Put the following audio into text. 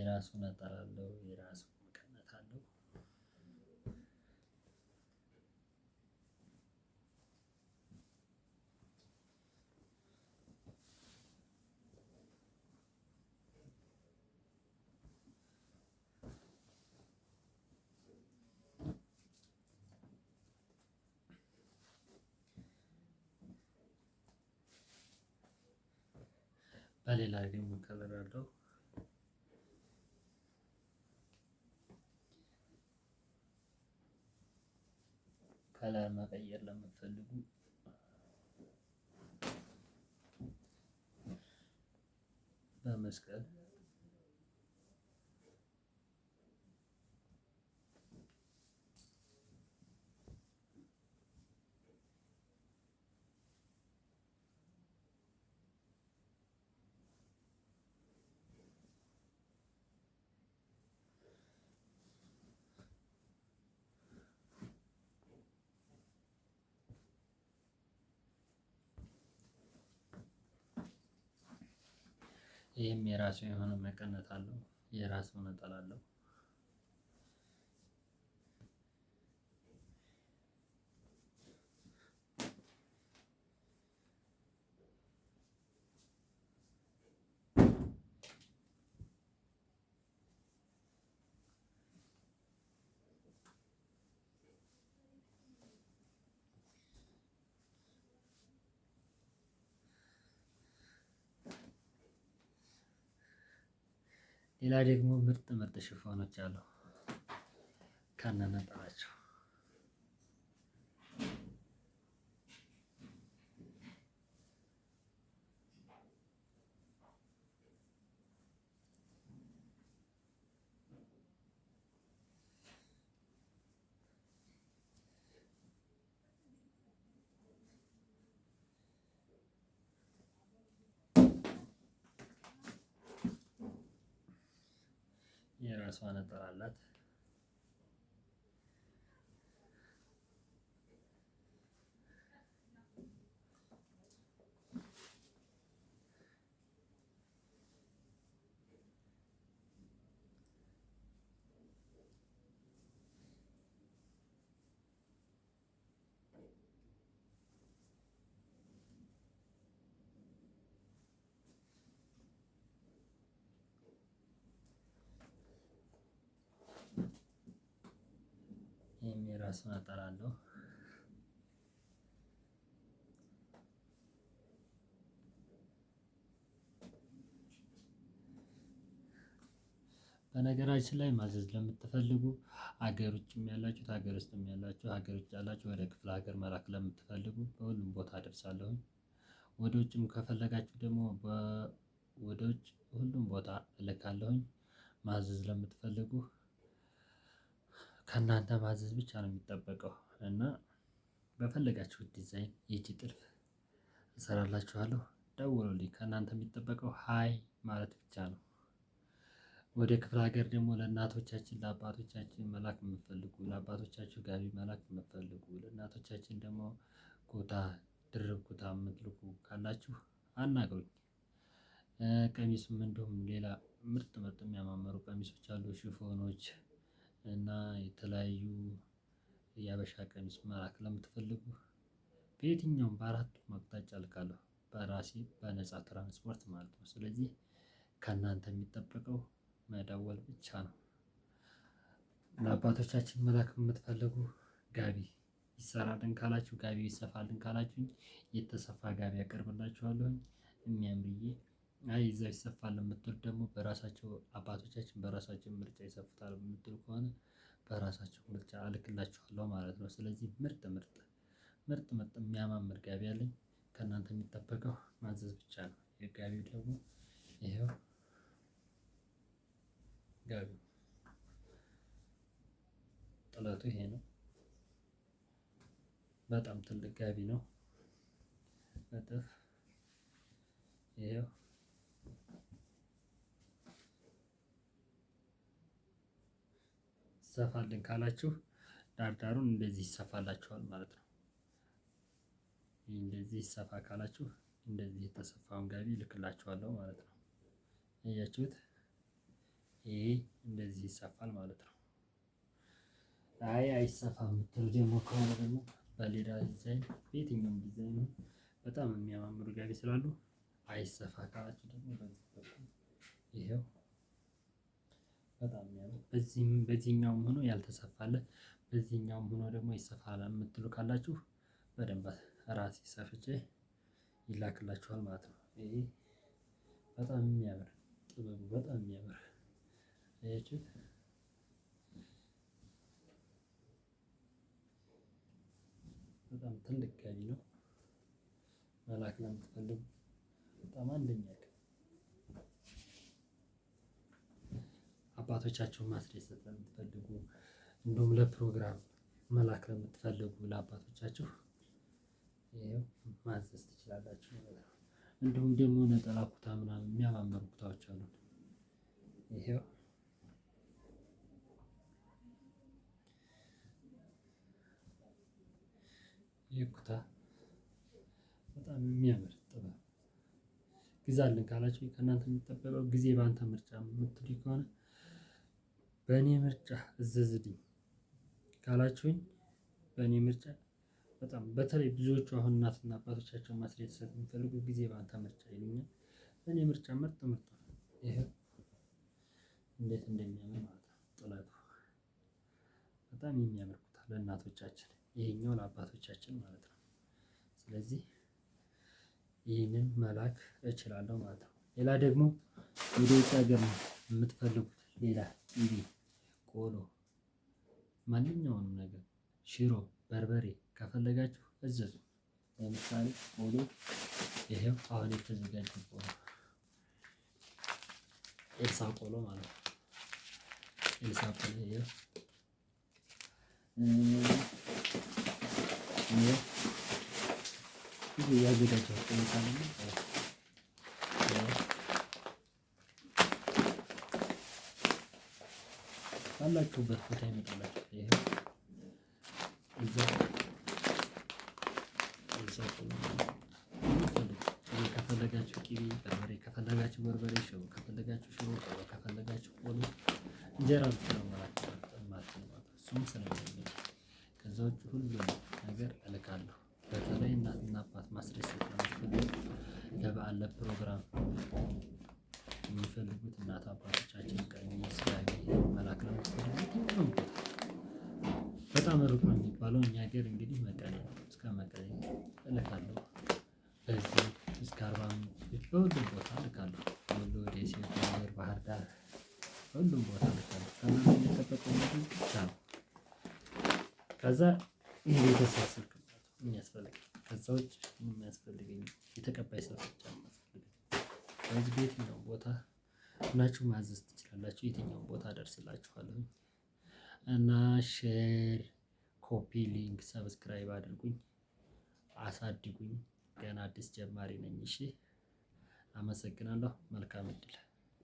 የራሱ ነጠላ አለው፣ የራሱ መቀነት አለው። በሌላ ደግሞ ከለር አለው። ከለር መቀየር ለምትፈልጉ በመስቀል ይህም የራሱ የሆነ መቀነት አለው፣ የራሱ ነጠላ አለው። ሌላ ደግሞ ምርጥ ምርጥ ሽፎኖች አሉ ከነነጠላቸው። የራሷ ነጠላ አላት። ይህም የራሱ ነጠላ አለው። በነገራችን ላይ ማዘዝ ለምትፈልጉ ሀገር ውጭም ያላችሁት ሀገር ውስጥም ያላችሁ ሀገር ውጭ ያላችሁ ወደ ክፍለ ሀገር መላክ ለምትፈልጉ በሁሉም ቦታ አደርሳለሁኝ። ወደ ውጭም ከፈለጋችሁ ደግሞ ወደ ውጭ ሁሉም ቦታ እልካለሁኝ። ማዘዝ ለምትፈልጉ ከእናንተ ማዘዝ ብቻ ነው የሚጠበቀው እና በፈለጋችሁት ዲዛይን የእጅ ጥልፍ እሰራላችኋለሁ። ደውሉልኝ። ከእናንተ የሚጠበቀው ሃይ ማለት ብቻ ነው። ወደ ክፍለ ሀገር ደግሞ ለእናቶቻችን ለአባቶቻችን መላክ የምትፈልጉ ለአባቶቻችሁ ጋቢ መላክ የምትፈልጉ ለእናቶቻችን ደግሞ ኩታ ድርብ ኩታ የምትልኩ ካላችሁ አናግሩኝ። ቀሚስም እንደውም ሌላ ምርጥ ምርጥ የሚያማምሩ ቀሚሶች አሉ፣ ሽፎኖች እና የተለያዩ የሀበሻ ቀሚስ መላክ ለምትፈልጉ በየትኛውም በአራቱም አቅጣጫ እልካለሁ፣ በራሴ በነፃ ትራንስፖርት ማለት ነው። ስለዚህ ከእናንተ የሚጠበቀው መደወል ብቻ ነው። ለአባቶቻችን መላክ የምትፈልጉ ጋቢ ይሰራልን ካላችሁ፣ ጋቢ ይሰፋልን ካላችሁኝ የተሰፋ ጋቢ አቀርብላችኋለሁኝ። የሚያምርዬ አይ እዛው ይሰፋል የምትሉ ደግሞ በራሳቸው አባቶቻችን በራሳቸው ምርጫ ይሰፉታል የምትሉ ከሆነ በራሳቸው ምርጫ እልክላችኋለሁ ማለት ነው። ስለዚህ ምርጥ ምርጥ ምርጥ ምርጥ የሚያማምር ጋቢ አለኝ። ከእናንተ የሚጠበቀው ማዘዝ ብቻ ነው። የጋቢው ደግሞ ይኸው ጋቢው ጥለቱ ይሄ ነው። በጣም ትልቅ ጋቢ ነው። እጥፍ ይኸው ይሰፋልን ካላችሁ ዳርዳሩን እንደዚህ ይሰፋላችኋል ማለት ነው። እንደዚህ ይሰፋ ካላችሁ እንደዚህ የተሰፋውን ጋቢ እልክላችኋለሁ ማለት ነው። አያችሁት? ይሄ እንደዚህ ይሰፋል ማለት ነው። አይ አይሰፋም የምትሉ ደግሞ ከሆነ ደግሞ በሌላ ዲዛይን በየትኛውም ዲዛይን በጣም የሚያማምሩ ጋቢ ስላሉ አይሰፋ ካላችሁ ደግሞ በዚህ በኩል ይሄው በጣም የሚያምር በዚህኛውም ሆኖ ያልተሰፋለ በዚህኛውም ሆኖ ደግሞ ይሰፋል የምትሉ ካላችሁ በደንብ ራሴ ሰፍቼ ይላክላችኋል ማለት ነው። ይሄ በጣም የሚያምር ጥበቡ በጣም የሚያምር አያችሁት? በጣም ትልቅ ጋቢ ነው። መላክ ለምትፈልጉ በጣም አንደኛ አባቶቻችሁን ማስደሰት ለምትፈልጉ እንዲሁም ለፕሮግራም መላክ ለምትፈልጉ ለአባቶቻችሁ ይሄው ማዘዝ ትችላላችሁ ማለት ነው። እንዲሁም ደግሞ ነጠላ ኩታ ምናምን የሚያማምሩ ኩታዎች አሉ። ይሄው ይህ ኩታ በጣም የሚያምር ጥበብ ግዛልን ካላችሁ ከእናንተ የሚጠበቀው ጊዜ በአንተ ምርጫ የምትሉኝ ከሆነ በእኔ ምርጫ እዘዝልኝ ካላችሁኝ በእኔ ምርጫ በጣም በተለይ ብዙዎቹ አሁን እናትና አባቶቻቸውን ማስደሰት የሚፈልጉ ጊዜ በአንተ ምርጫ ይሉኛል። በእኔ ምርጫ ምርጥ ምርጥ ነው። ይሄው እንዴት እንደሚያምር ማለት ነው። ጥለቱ በጣም የሚያምር ኩታ ለእናቶቻችን፣ ይሄኛው ለአባቶቻችን ማለት ነው። ስለዚህ ይህንን መላክ እችላለሁ ማለት ነው። ሌላ ደግሞ ወደ ውጭ ሀገር የምትፈልጉት ሌላ ኢቢ፣ ቆሎ፣ ማንኛውንም ነገር ሽሮ፣ በርበሬ ከፈለጋችሁ እዘዙ። ለምሳሌ ቆሎ ይሄው አሁን የተዘጋጀ ቆሎ ኤልሳ ቆሎ ማለት ነው። ኤልሳ ቆሎ ይሄው ያዘጋጀው ቆሎ ካለ ባላችሁበት ቦታ ይመጣላችሁ። ይሄው እዛ ከፈለጋችሁ ቂቤ በርበሬ ከፈለጋችሁ በርበሬ ሽሮ ከፈለጋችሁ ሽሮ ከፈለጋችሁ ቆሎ እንጀራ ብቻ ነው ማለት ነው። እሱም ስለሚል ከዛ ውጭ ሁሉም ነገር እልካለሁ። በተለይ እናትና አባት ማስደሰት ለምትፈልጉ ለበዓል ለፕሮግራም የሚፈልጉት እናት አባቶቻችን ቀሚስ ጋቢ መላክ ለምትፈልጉ በጣም ሩቅ ነው የሚባለው እኛ ሀገር እንግዲህ መቀሌ ነው። እስከ መቀሌ እልካለሁ። በዚህ እስከ 45 በሁሉም ቦታ እልካለሁ። ወሎ፣ ደሴ፣ ጎንደር፣ ባህር ዳር ሁሉም ቦታ እልካለሁ። ከእናንተ የሚጠበቀው ብቻ ነው። ከዛ የቤተሰብ ስልክ የሚያስፈልግ ከዛ ውጭ የሚያስፈልገኝ የተቀባይ ስልክ ብቻ ነው የሚያስፈልገኝ። ስለዚህ በየትኛውም ቦታ ሁላችሁ ማዘዝ ትችላላችሁ። የትኛውም ቦታ አደርስላችኋለሁ። እና ሼር፣ ኮፒ ሊንክ፣ ሰብስክራይብ አድርጉኝ፣ አሳድጉኝ። ገና አዲስ ጀማሪ ነኝ። እሺ፣ አመሰግናለሁ። መልካም እድል